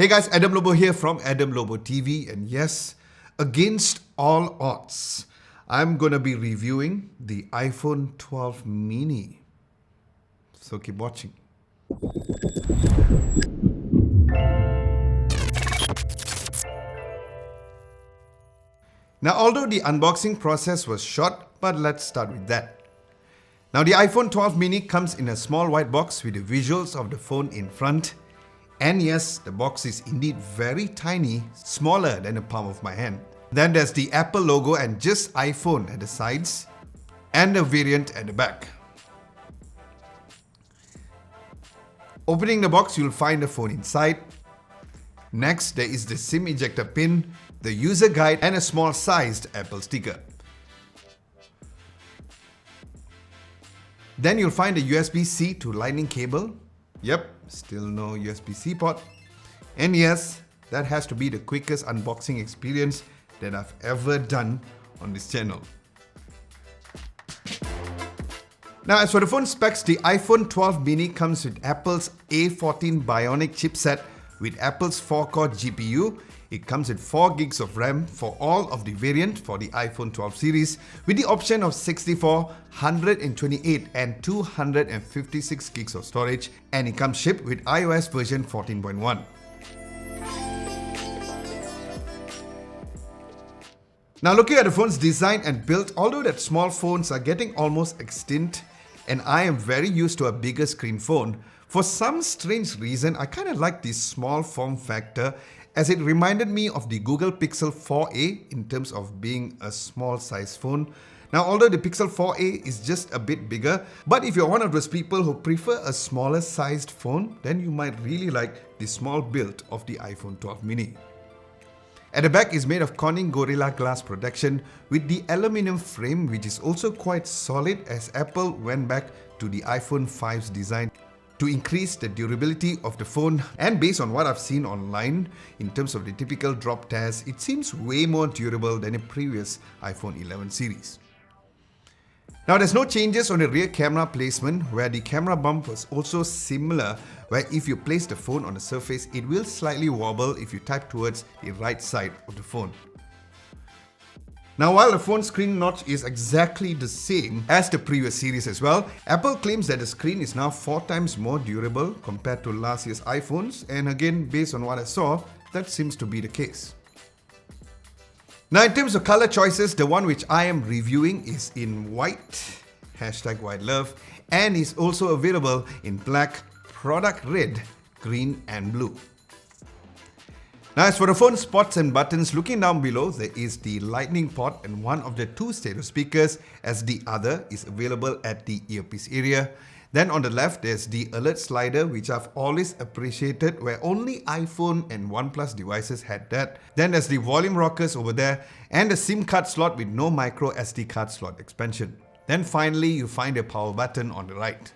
Hey guys, Adam Lobo here from Adam Lobo TV, and yes, against all odds, I'm gonna be reviewing the iPhone 12 mini. So keep watching. Now, although the unboxing process was short, but let's start with that. Now, the iPhone 12 mini comes in a small white box with the visuals of the phone in front. And yes, the box is indeed very tiny, smaller than the palm of my hand. Then there's the Apple logo and just iPhone at the sides, and a variant at the back. Opening the box, you'll find the phone inside. Next, there is the SIM ejector pin, the user guide, and a small sized Apple sticker. Then you'll find a USB-C to Lightning cable. Yep, still no USB-C port. And yes, that has to be the quickest unboxing experience that I've ever done on this channel. Now, as for the phone specs, the iPhone 12 mini comes with Apple's A14 Bionic chipset with Apple's 4-core GPU. It comes with 4 gigs of RAM for all of the variant for the iPhone 12 series with the option of 64, 128 and 256 gigs of storage, and it comes shipped with iOS version 14.1. Now, looking at the phone's design and build, although that small phones are getting almost extinct and I am very used to a bigger screen phone, for some strange reason I kind of like this small form factor, as it reminded me of the Google Pixel 4a in terms of being a small size phone. Now, although the Pixel 4a is just a bit bigger, but if you're one of those people who prefer a smaller sized phone, then you might really like the small build of the iPhone 12 mini. At the back is made of Corning Gorilla Glass protection with the aluminium frame, which is also quite solid, as Apple went back to the iPhone 5's design to increase the durability of the phone. And based on what I've seen online in terms of the typical drop test, it seems way more durable than the previous iPhone 11 series. Now, there's no changes on the rear camera placement, where the camera bump was also similar, where if you place the phone on the surface, it will slightly wobble if you type towards the right side of the phone. Now, while the phone screen notch is exactly the same as the previous series as well, Apple claims that the screen is now 4 times more durable compared to last year's iPhones, and again, based on what I saw, that seems to be the case. Now, in terms of color choices, the one which I am reviewing is in white, #whitelove, and is also available in black, product red, green and blue. Now, as for the phone spots and buttons, looking down below, there is the Lightning port and one of the 2 stereo speakers, as the other is available at the earpiece area. Then on the left, there's the alert slider, which I've always appreciated, where only iPhone and OnePlus devices had that. Then there's the volume rockers over there, and the SIM card slot with no micro SD card slot expansion. Then finally, you find a power button on the right.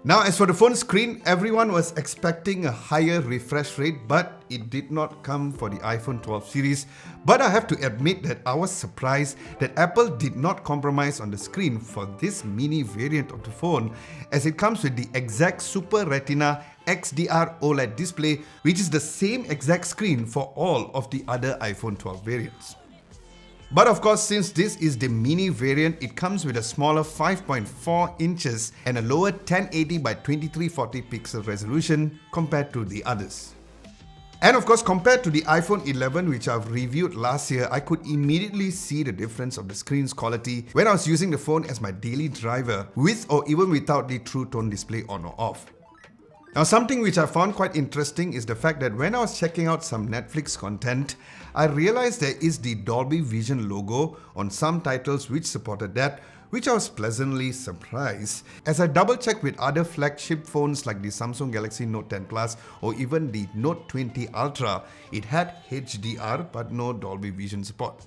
Now, as for the phone screen, everyone was expecting a higher refresh rate, but it did not come for the iPhone 12 series. But I have to admit that I was surprised that Apple did not compromise on the screen for this mini variant of the phone, as it comes with the exact Super Retina XDR OLED display, which is the same exact screen for all of the other iPhone 12 variants. But of course, since this is the mini variant, it comes with a smaller 5.4 inches and a lower 1080 by 2340 pixel resolution compared to the others. And of course, compared to the iPhone 11, which I've reviewed last year, I could immediately see the difference of the screen's quality when I was using the phone as my daily driver, with or even without the True Tone display on or off. Now, something which I found quite interesting is the fact that when I was checking out some Netflix content, I realized there is the Dolby Vision logo on some titles which supported that, which I was pleasantly surprised. As I double checked with other flagship phones like the Samsung Galaxy Note 10 Plus or even the Note 20 Ultra, it had HDR but no Dolby Vision support.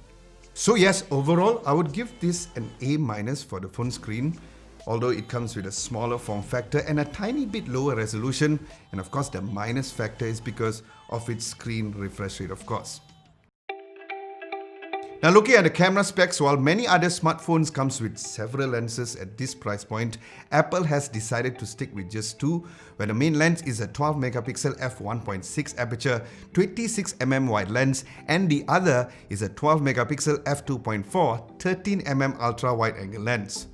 So yes, overall, I would give this an A- for the phone screen, although it comes with a smaller form factor and a tiny bit lower resolution, and of course the minus factor is because of its screen refresh rate, of course. Now looking at the camera specs, while many other smartphones comes with several lenses at this price point, Apple has decided to stick with just two, where the main lens is a 12 megapixel f1.6 aperture 26mm wide lens and the other is a 12 megapixel f2.4 13mm ultra wide angle lens.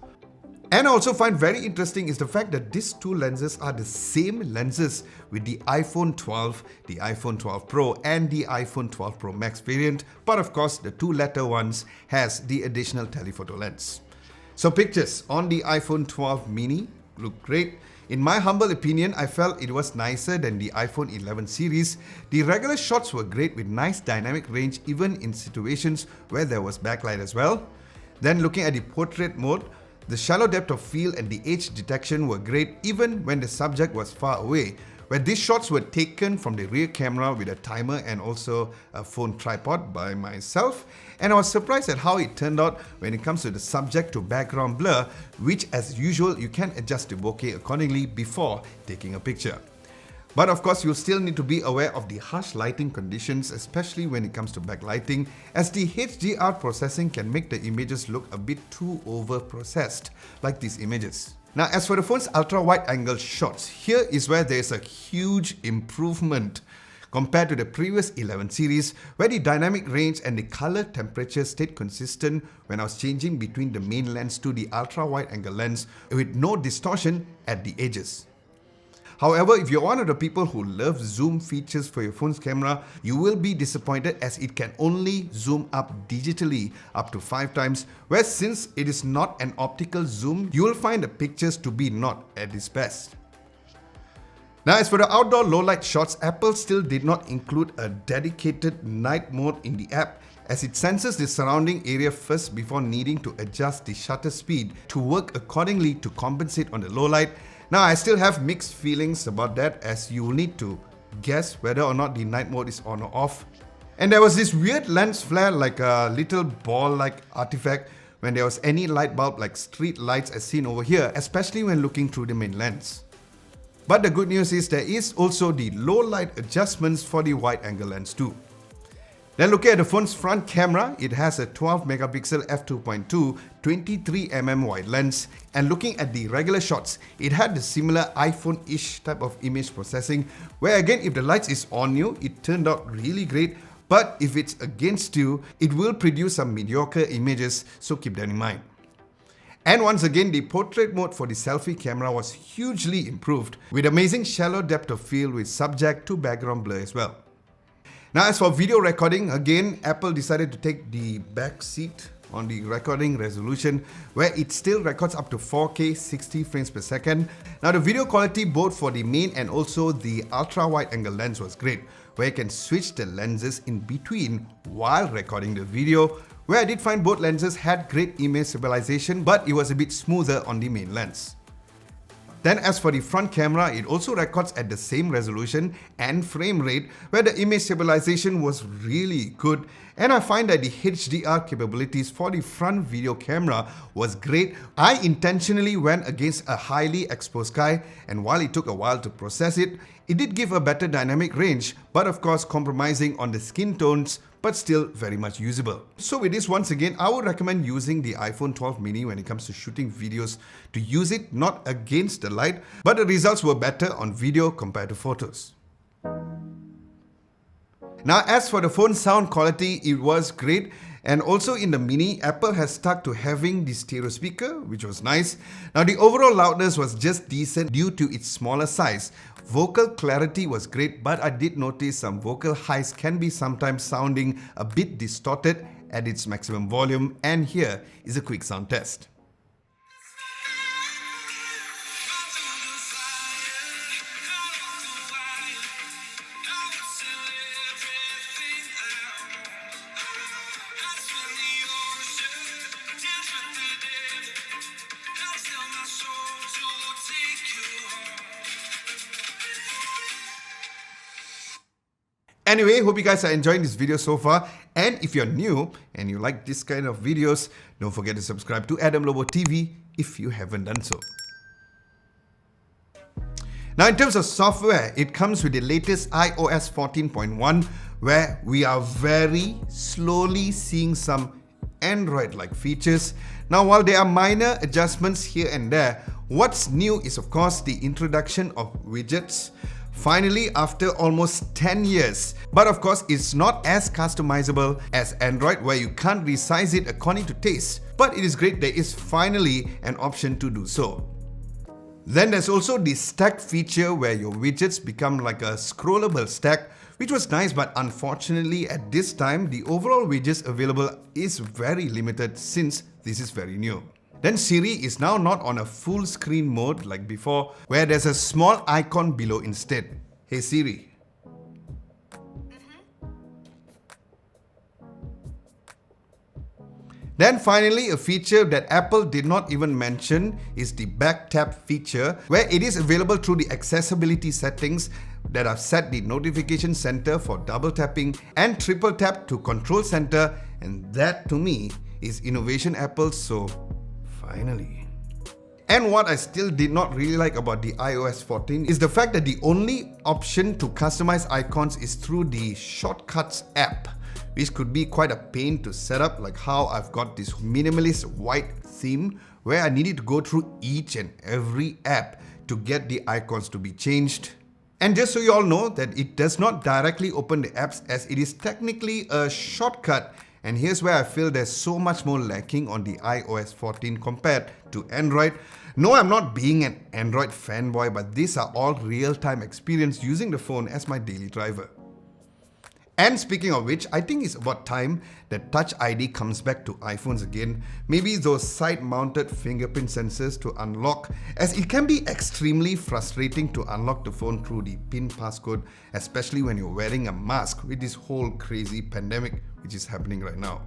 And I also find very interesting is the fact that these two lenses are the same lenses with the iPhone 12, the iPhone 12 Pro and the iPhone 12 Pro Max variant, but of course the two latter ones has the additional telephoto lens. So pictures on the iPhone 12 mini look great. In my humble opinion, I felt it was nicer than the iPhone 11 series. The regular shots were great with nice dynamic range even in situations where there was backlight as well. Then looking at the portrait mode, the shallow depth of field and the edge detection were great even when the subject was far away, where these shots were taken from the rear camera with a timer and also a phone tripod by myself. And I was surprised at how it turned out when it comes to the subject to background blur, which as usual you can adjust to bokeh accordingly before taking a picture. But of course, you'll still need to be aware of the harsh lighting conditions, especially when it comes to backlighting, as the HDR processing can make the images look a bit too over-processed, like these images. Now, as for the phone's ultra-wide-angle shots, here is where there is a huge improvement compared to the previous 11 series, where the dynamic range and the color temperature stayed consistent when I was changing between the main lens to the ultra-wide-angle lens with no distortion at the edges. However, if you're one of the people who love zoom features for your phone's camera, you will be disappointed as it can only zoom up digitally up to 5 times, whereas since it is not an optical zoom, you will find the pictures to be not at its best. Now, as for the outdoor low-light shots, Apple still did not include a dedicated night mode in the app, as it senses the surrounding area first before needing to adjust the shutter speed to work accordingly to compensate on the low light. Now, I still have mixed feelings about that, as you will need to guess whether or not the night mode is on or off. And there was this weird lens flare like a little ball-like artifact when there was any light bulb like street lights as seen over here, especially when looking through the main lens. But the good news is there is also the low light adjustments for the wide angle lens too. Then looking at the phone's front camera, it has a 12 megapixel f2.2 23mm wide lens, and looking at the regular shots, it had the similar iPhone-ish type of image processing, where again if the lights is on you, it turned out really great, but if it's against you, it will produce some mediocre images, so keep that in mind. And once again, the portrait mode for the selfie camera was hugely improved, with amazing shallow depth of field with subject to background blur as well. Now, as for video recording, again, Apple decided to take the back seat on the recording resolution, where it still records up to 4K 60 frames per second. Now, the video quality both for the main and also the ultra-wide angle lens was great, where you can switch the lenses in between while recording the video, where I did find both lenses had great image stabilization, but it was a bit smoother on the main lens. Then as for the front camera, it also records at the same resolution and frame rate, where the image stabilization was really good, and I find that the HDR capabilities for the front video camera was great. I intentionally went against a highly exposed sky, and while it took a while to process it, it did give a better dynamic range, but of course compromising on the skin tones, but still very much usable. So with this, once again, I would recommend using the iPhone 12 mini when it comes to shooting videos, to use it not against the light, but the results were better on video compared to photos. Now, as for the phone sound quality, it was great. And also in the mini, Apple has stuck to having the stereo speaker, which was nice. Now, the overall loudness was just decent due to its smaller size. Vocal clarity was great, but I did notice some vocal highs can be sometimes sounding a bit distorted at its maximum volume. And here is a quick sound test. Anyway, hope you guys are enjoying this video so far. And if you're new and you like this kind of videos, don't forget to subscribe to Adam Lobo TV if you haven't done so. Now, in terms of software, it comes with the latest iOS 14.1, where we are very slowly seeing some Android-like features. Now, while there are minor adjustments here and there, what's new is of course the introduction of widgets. Finally, after almost 10 years. But of course, it's not as customizable as Android, where you can't resize it according to taste. But it is great there is finally an option to do so. Then there's also the stack feature where your widgets become like a scrollable stack, which was nice, but unfortunately at this time the overall widgets available is very limited since this is very new. Then Siri is now not on a full screen mode like before, where there's a small icon below instead. Hey Siri. Then finally, a feature that Apple did not even mention is the back tap feature, where it is available through the accessibility settings that have set the notification center for double tapping and triple tap to control center, and that to me is innovation Apple, so finally. And what I still did not really like about the iOS 14 is the fact that the only option to customize icons is through the Shortcuts app, which could be quite a pain to set up, like how I've got this minimalist white theme where I needed to go through each and every app to get the icons to be changed. And just so you all know that it does not directly open the apps, as it is technically a shortcut. And here's where I feel there's so much more lacking on the iOS 14 compared to Android. No, I'm not being an Android fanboy, but these are all real-time experience using the phone as my daily driver. And speaking of which, I think it's about time that Touch ID comes back to iPhones again. Maybe those side-mounted fingerprint sensors to unlock, as it can be extremely frustrating to unlock the phone through the PIN passcode, especially when you're wearing a mask with this whole crazy pandemic which is happening right now.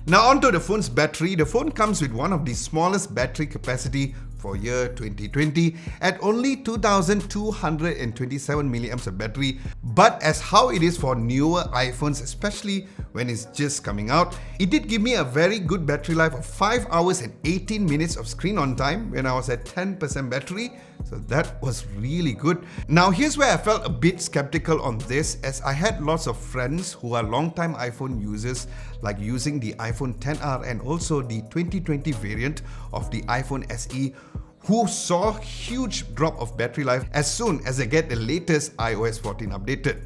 Now onto the phone's battery. The phone comes with one of the smallest battery capacity for year 2020 at only 2227 milliamps of battery, but as how it is for newer iPhones, especially when it's just coming out, it did give me a very good battery life of 5 hours and 18 minutes of screen on time when I was at 10% battery, so that was really good. Now here's where I felt a bit skeptical on this, as I had lots of friends who are long-time iPhone users, like using the iPhone XR and also the 2020 variant of the iPhone SE, who saw huge drop of battery life as soon as they get the latest iOS 14 updated.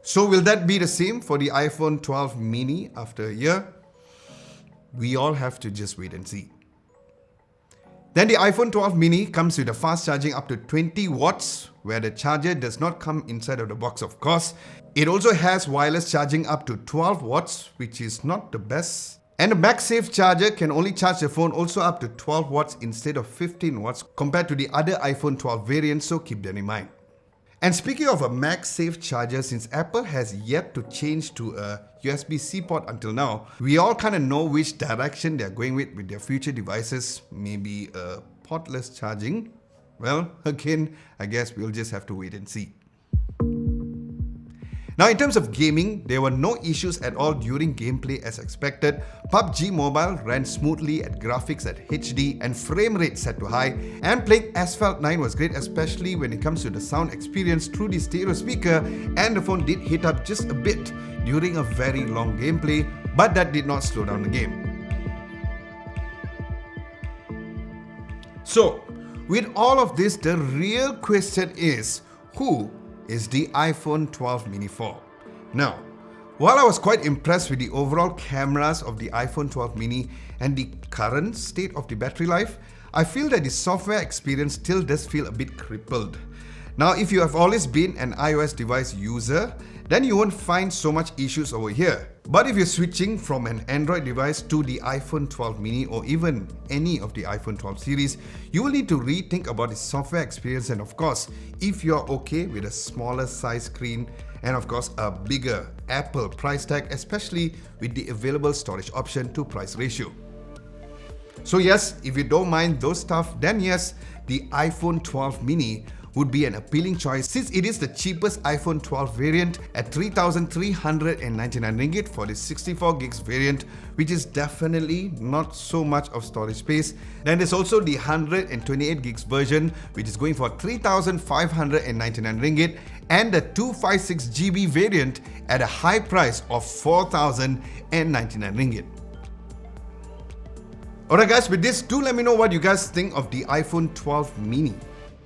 So will that be the same for the iPhone 12 mini after a year? We all have to just wait and see. Then the iPhone 12 mini comes with a fast charging up to 20 watts, where the charger does not come inside of the box, of course. It also has wireless charging up to 12 watts, which is not the best. And the MagSafe charger can only charge the phone also up to 12 watts instead of 15 watts compared to the other iPhone 12 variants, so keep that in mind. And speaking of a MagSafe charger, since Apple has yet to change to a USB-C port until now, we all kind of know which direction they're going with their future devices. Maybe a portless charging? Well, again, I guess we'll just have to wait and see. Now in terms of gaming, there were no issues at all during gameplay as expected. PUBG Mobile ran smoothly at graphics at HD and frame rate set to high, and playing Asphalt 9 was great, especially when it comes to the sound experience through the stereo speaker, and the phone did hit up just a bit during a very long gameplay, but that did not slow down the game. So, with all of this, the real question is, who is the iPhone 12 mini for? Now, while I was quite impressed with the overall cameras of the iPhone 12 mini and the current state of the battery life, I feel that the software experience still does feel a bit crippled. Now, if you have always been an iOS device user, then you won't find so much issues over here. But if you're switching from an Android device to the iPhone 12 mini or even any of the iPhone 12 series, you will need to rethink about the software experience, and of course, if you're okay with a smaller size screen and of course a bigger Apple price tag, especially with the available storage option to price ratio. So yes, if you don't mind those stuff, then yes, the iPhone 12 mini would be an appealing choice since it is the cheapest iPhone 12 variant at 3,399 ringgit for the 64 gigs variant, which is definitely not so much of storage space. Then there's also the 128 gigs version, which is going for 3,599 ringgit, and the 256 GB variant at a high price of 4,099 ringgit. Alright guys, with this, do let me know what you guys think of the iPhone 12 mini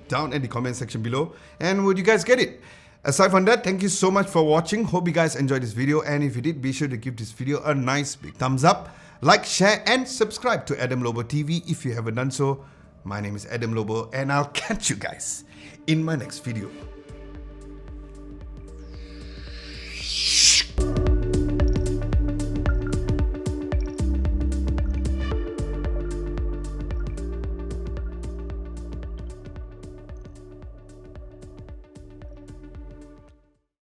down in the comment section below, and would you guys get it? Aside from that, thank you so much for watching. Hope you guys enjoyed this video, and if you did, be sure to give this video a nice big thumbs up, like, share and subscribe to Adam Lobo TV if you haven't done so. My name is Adam Lobo, and I'll catch you guys in my next video.